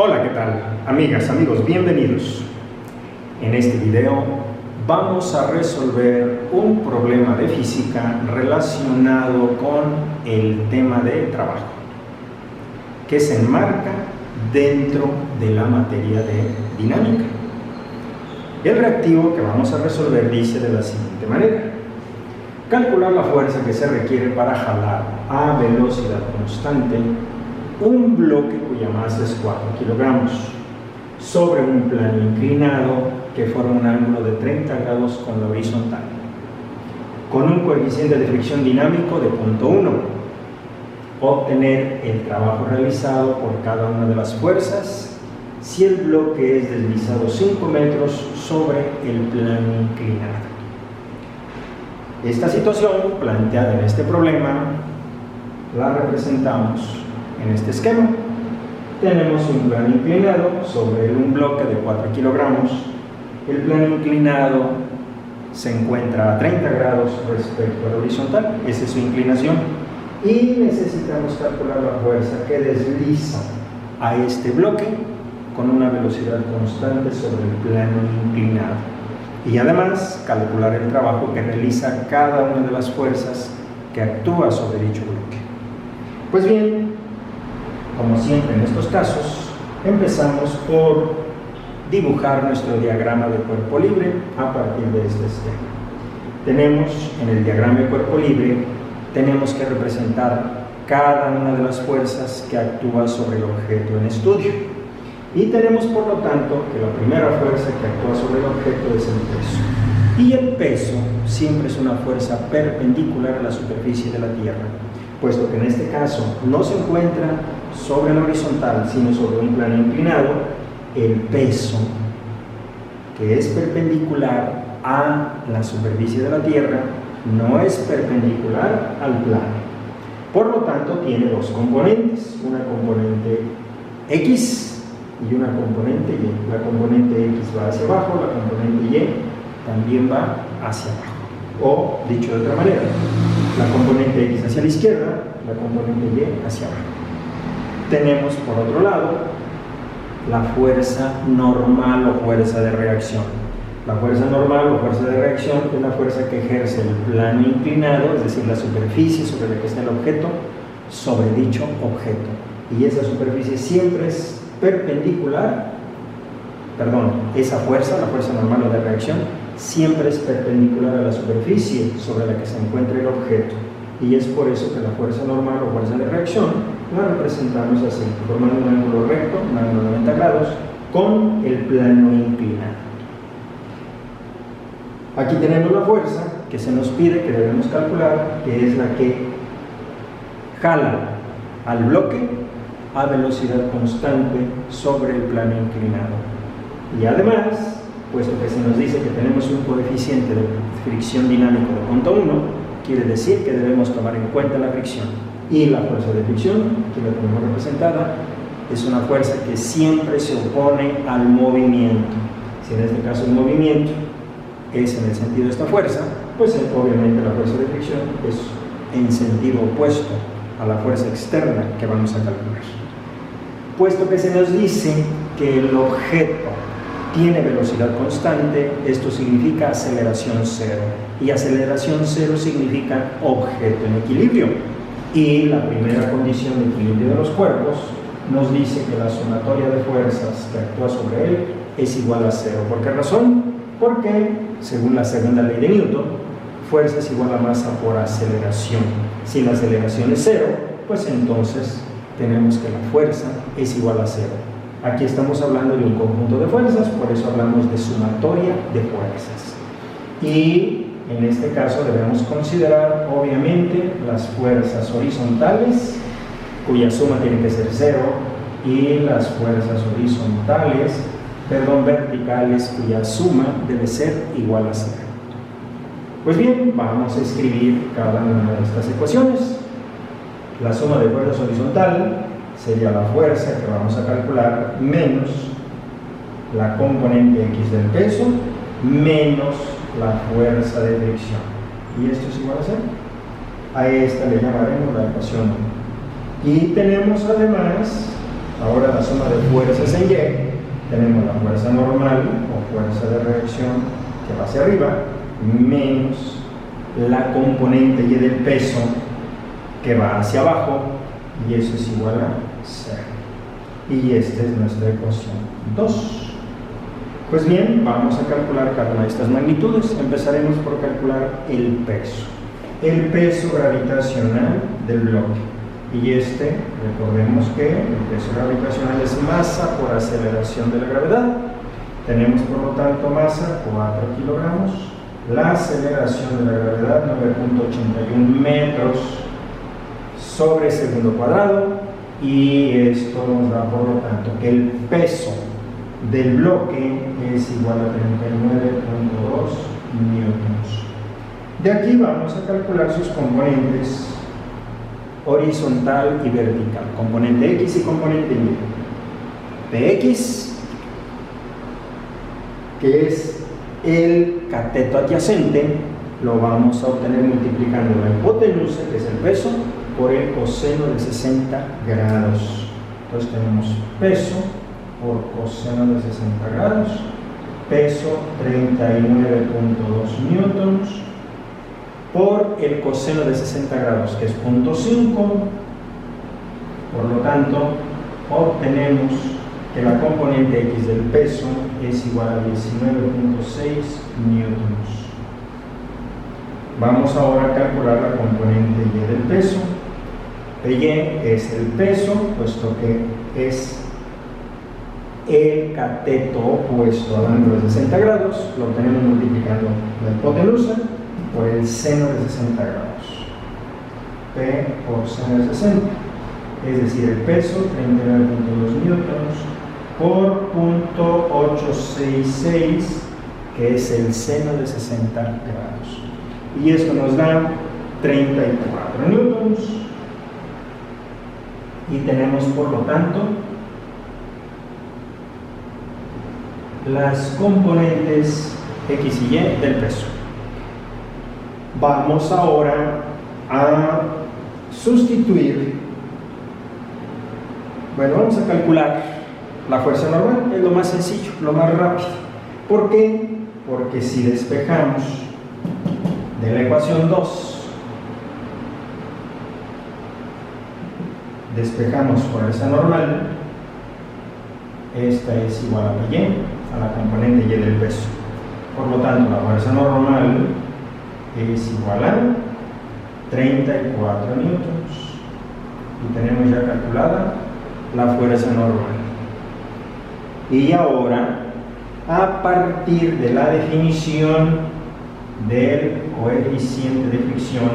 Hola, ¿qué tal? Amigas, amigos, bienvenidos. En este video vamos a resolver un problema de física relacionado con el tema de trabajo, que se enmarca dentro de la materia de dinámica. El reactivo que vamos a resolver dice de la siguiente manera: calcular la fuerza que se requiere para jalar a velocidad constante un bloque cuya masa es 4 kilogramos sobre un plano inclinado que forma un ángulo de 30 grados con la horizontal, con un coeficiente de fricción dinámico de 0.1. Obtener el trabajo realizado por cada una de las fuerzas si el bloque es deslizado 5 metros sobre el plano inclinado. Esta situación planteada en este problema la representamos en este esquema. Tenemos un plano inclinado sobre un bloque de 4 kilogramos. El plano inclinado se encuentra a 30 grados respecto a la horizontal, esa es su inclinación, y necesitamos calcular la fuerza que desliza a este bloque con una velocidad constante sobre el plano inclinado, y además calcular el trabajo que realiza cada una de las fuerzas que actúa sobre dicho bloque. Pues bien, como siempre en estos casos, empezamos por dibujar nuestro diagrama de cuerpo libre a partir de este esquema. Tenemos en el diagrama de cuerpo libre, tenemos que representar cada una de las fuerzas que actúa sobre el objeto en estudio. Y tenemos por lo tanto que la primera fuerza que actúa sobre el objeto es el peso. Y el peso siempre es una fuerza perpendicular a la superficie de la Tierra, puesto que en este caso no se encuentra sobre la horizontal, sino sobre un plano inclinado. El peso, que es perpendicular a la superficie de la Tierra, no es perpendicular al plano. Por lo tanto, tiene dos componentes, una componente X y una componente Y. La componente X va hacia abajo, la componente Y también va hacia abajo. O, dicho de otra manera, la componente X hacia la izquierda, la componente Y hacia abajo. Tenemos por otro lado la fuerza normal o fuerza de reacción. La fuerza normal o fuerza de reacción es la fuerza que ejerce el plano inclinado, es decir, la superficie sobre la que está el objeto, sobre dicho objeto. Y esa superficie siempre es perpendicular, esa fuerza, la fuerza normal o de reacción, siempre es perpendicular a la superficie sobre la que se encuentra el objeto. Y es por eso que la fuerza normal o fuerza de reacción la representamos así, formando un ángulo recto, un ángulo de 90 grados, con el plano inclinado. Aquí tenemos la fuerza que se nos pide, que debemos calcular, que es la que jala al bloque a velocidad constante sobre el plano inclinado. Y además, puesto que se nos dice que tenemos un coeficiente de fricción dinámico de 0.1, quiere decir que debemos tomar en cuenta la fricción. Y la fuerza de fricción, que la tenemos representada, es una fuerza que siempre se opone al movimiento. Si en este caso el movimiento es en el sentido de esta fuerza, pues obviamente la fuerza de fricción es en sentido opuesto a la fuerza externa que vamos a calcular. Puesto que se nos dice que el objeto tiene velocidad constante, esto significa aceleración cero. Y aceleración cero significa objeto en equilibrio. Y la primera condición de equilibrio de los cuerpos nos dice que la sumatoria de fuerzas que actúa sobre él es igual a cero. ¿Por qué razón? Porque, según la segunda ley de Newton, fuerza es igual a masa por aceleración. Si la aceleración es cero, pues entonces tenemos que la fuerza es igual a cero. Aquí estamos hablando de un conjunto de fuerzas, por eso hablamos de sumatoria de fuerzas. Y en este caso debemos considerar obviamente las fuerzas horizontales, cuya suma tiene que ser cero, y las fuerzas verticales, cuya suma debe ser igual a cero. Pues bien, vamos a escribir cada una de estas ecuaciones. La suma de fuerzas horizontal sería la fuerza que vamos a calcular menos la componente X del peso menos la fuerza de fricción. Y esto es igual a 0. A esta le llamaremos la ecuación 1. Y tenemos además Ahora la suma de fuerzas en Y, tenemos la fuerza normal o fuerza de reacción que va hacia arriba, menos la componente Y del peso que va hacia abajo, y eso es igual a 0. Y esta es nuestra ecuación 2. Pues bien, vamos a calcular cada una de estas magnitudes. Empezaremos por calcular el peso gravitacional del bloque. Y recordemos que el peso gravitacional es masa por aceleración de la gravedad. Tenemos por lo tanto masa 4 kilogramos. La aceleración de la gravedad 9.81 metros sobre segundo cuadrado. Y esto nos da por lo tanto que el peso del bloque es igual a 39.2 newtons. De aquí vamos a calcular sus componentes horizontal y vertical, componente X y componente Y. Px, que es el cateto adyacente, lo vamos a obtener multiplicando la hipotenusa, que es el peso, por el coseno de 60 grados. Entonces tenemos peso por coseno de 60 grados, peso 39.2 newtons, por el coseno de 60 grados, que es 0.5. Por lo tanto, obtenemos que la componente X del peso es igual a 19.6 newtons. Vamos ahora a calcular la componente Y del peso. Y es el peso, puesto que es el cateto opuesto al ángulo de 60 grados, lo obtenemos multiplicando la hipotenusa por el seno de 60 grados. P por seno de 60, es decir, el peso 39.2 newtons por 0.866, que es el seno de 60 grados. Y esto nos da 34 newtons. Y tenemos por lo tanto las componentes X y Y del peso. Vamos ahora a sustituir, vamos a calcular la fuerza normal, es lo más sencillo, lo más rápido. ¿Por qué? Porque si despejamos de la ecuación 2, despejamos fuerza normal, esta es igual a Y, a la componente Y del peso. Por lo tanto, la fuerza normal es igual a 34 newtons. Y tenemos ya calculada la fuerza normal. Y ahora, a partir de la definición del coeficiente de fricción,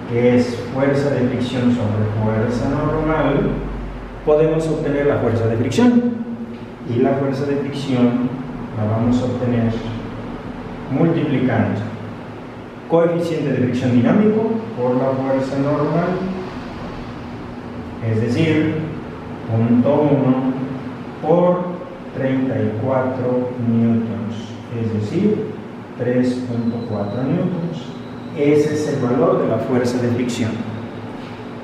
que es fuerza de fricción sobre fuerza normal, podemos obtener la fuerza de fricción. Y la fuerza de fricción la vamos a obtener multiplicando coeficiente de fricción dinámico por la fuerza normal, es decir, 0.1 por 34 newtons, es decir, 3.4 newtons. Ese es el valor de la fuerza de fricción.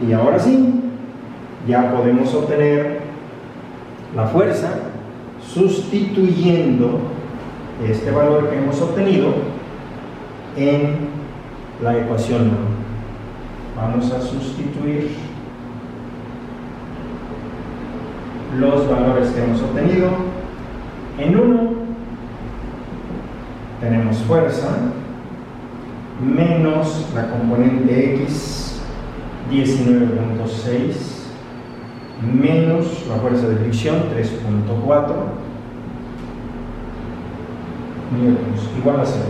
Y ahora sí, ya podemos obtener la fuerza sustituyendo este valor que hemos obtenido en la ecuación 1. Vamos a sustituir los valores que hemos obtenido. En 1 tenemos fuerza menos la componente X 19.6 menos la fuerza de fricción 3.4 newtons igual a 0.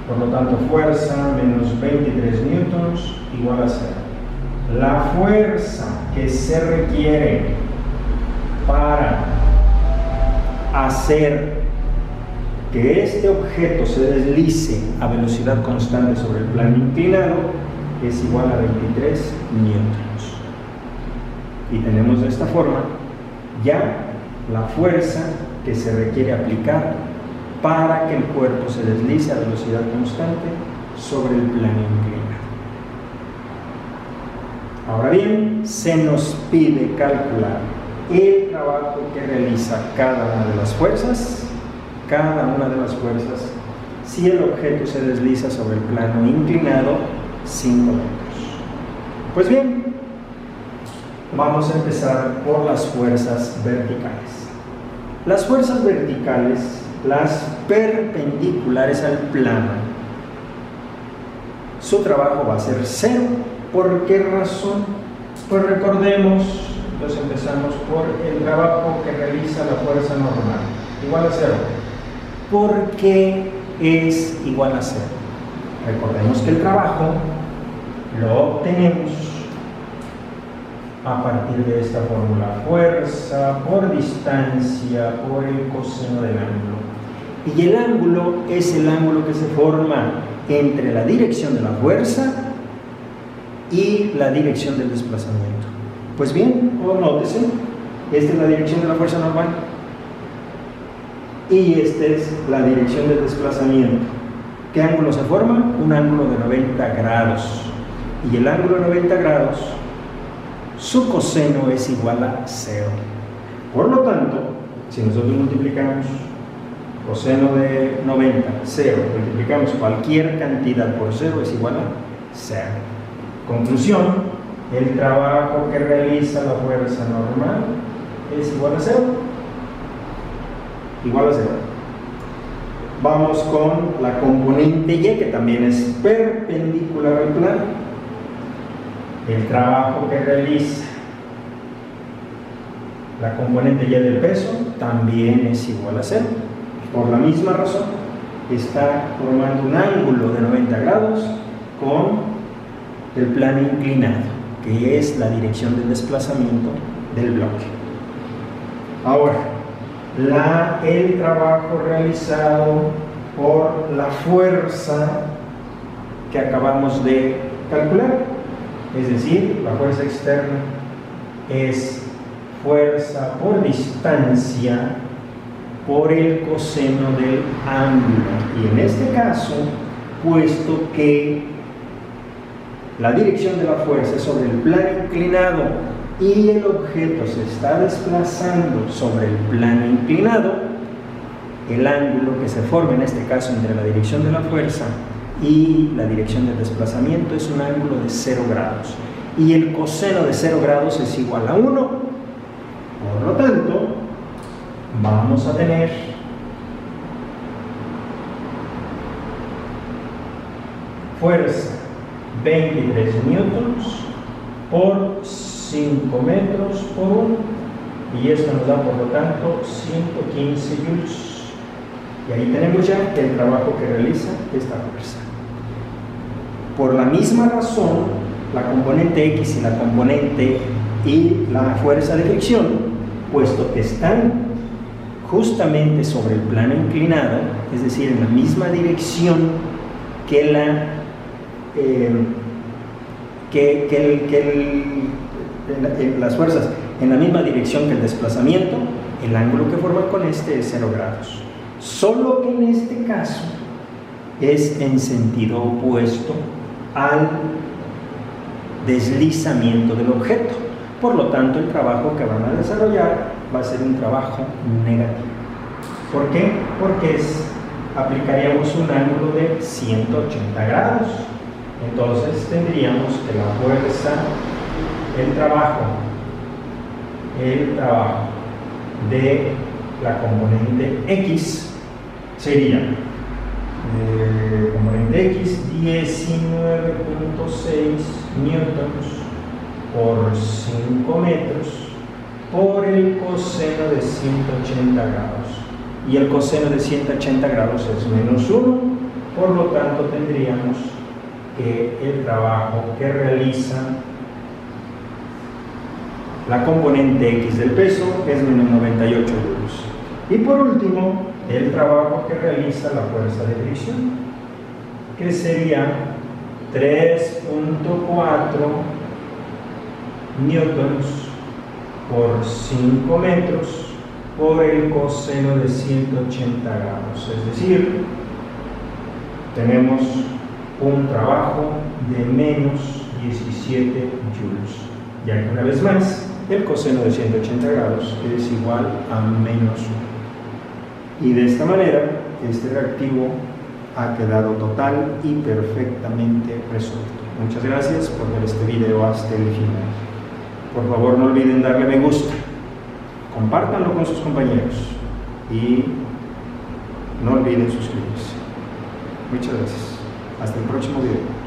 Por lo tanto, fuerza menos 23 newtons igual a 0. La fuerza que se requiere para hacer que este objeto se deslice a velocidad constante sobre el plano inclinado es igual a 23 newtons. Y tenemos de esta forma ya la fuerza que se requiere aplicar para que el cuerpo se deslice a velocidad constante sobre el plano inclinado. Ahora bien, se nos pide calcular el trabajo que realiza cada una de las fuerzas, si el objeto se desliza sobre el plano inclinado 5 metros. Pues bien, vamos a empezar por las fuerzas verticales. Las fuerzas verticales, las perpendiculares al plano, su trabajo va a ser 0. ¿Por qué razón? Pues recordemos, entonces empezamos por el trabajo que realiza la fuerza normal, igual a 0. ¿Por qué es igual a 0? Recordemos que el trabajo lo obtenemos a partir de esta fórmula: fuerza por distancia por el coseno del ángulo. Y el ángulo es el ángulo que se forma entre la dirección de la fuerza y la dirección del desplazamiento. Pues bien, nótese, esta es la dirección de la fuerza normal y esta es la dirección del desplazamiento. ¿Qué ángulo se forma? Un ángulo de 90 grados. Y el ángulo de 90 grados, su coseno es igual a 0. Por lo tanto, si nosotros multiplicamos coseno de 90, 0, multiplicamos cualquier cantidad por 0, es igual a 0. Conclusión: el trabajo que realiza la fuerza normal es igual a 0. Igual a 0. Vamos con la componente Y, que también es perpendicular al plano. El trabajo que realiza la componente Y del peso también es igual a 0. Por la misma razón, está formando un ángulo de 90 grados con el plano inclinado, que es la dirección del desplazamiento del bloque. Ahora, el trabajo realizado por la fuerza que acabamos de calcular, es decir, la fuerza externa, es fuerza por distancia por el coseno del ángulo. Y en este caso, puesto que la dirección de la fuerza es sobre el plano inclinado y el objeto se está desplazando sobre el plano inclinado, el ángulo que se forma en este caso entre la dirección de la fuerza y la dirección del desplazamiento es un ángulo de 0 grados. Y el coseno de 0 grados es igual a 1. Por lo tanto, vamos a tener fuerza 23 newtons por 5 metros por 1, y esto nos da por lo tanto 115 joules. Y ahí tenemos ya el trabajo que realiza esta fuerza. Por la misma razón, la componente X y la componente y la fuerza de fricción, puesto que están justamente sobre el plano inclinado, es decir, en la misma dirección que las fuerzas, en la misma dirección que el desplazamiento, el ángulo que forman con este es 0 grados. Solo que en este caso es en sentido opuesto al deslizamiento del objeto. Por lo tanto, el trabajo que van a desarrollar va a ser un trabajo negativo. ¿Por qué? Porque aplicaríamos un ángulo de 180 grados. Entonces tendríamos que la fuerza, el trabajo de la componente X sería componente X 19.6 newtons por 5 metros por el coseno de 180 grados. Y el coseno de 180 grados es menos 1, por lo tanto tendríamos que el trabajo que realiza la componente X del peso es menos 98 joules. Y por último, el trabajo que realiza la fuerza de fricción, que sería 3.4 newtons por 5 metros por el coseno de 180 grados. Es decir, tenemos un trabajo de menos 17 joules. Ya que una vez más, el coseno de 180 grados es igual a menos 1. Y de esta manera, este reactivo ha quedado total y perfectamente resuelto. Muchas gracias por ver este video hasta el final. Por favor, no olviden darle me gusta, compártanlo con sus compañeros y no olviden suscribirse. Muchas gracias. Hasta el próximo video.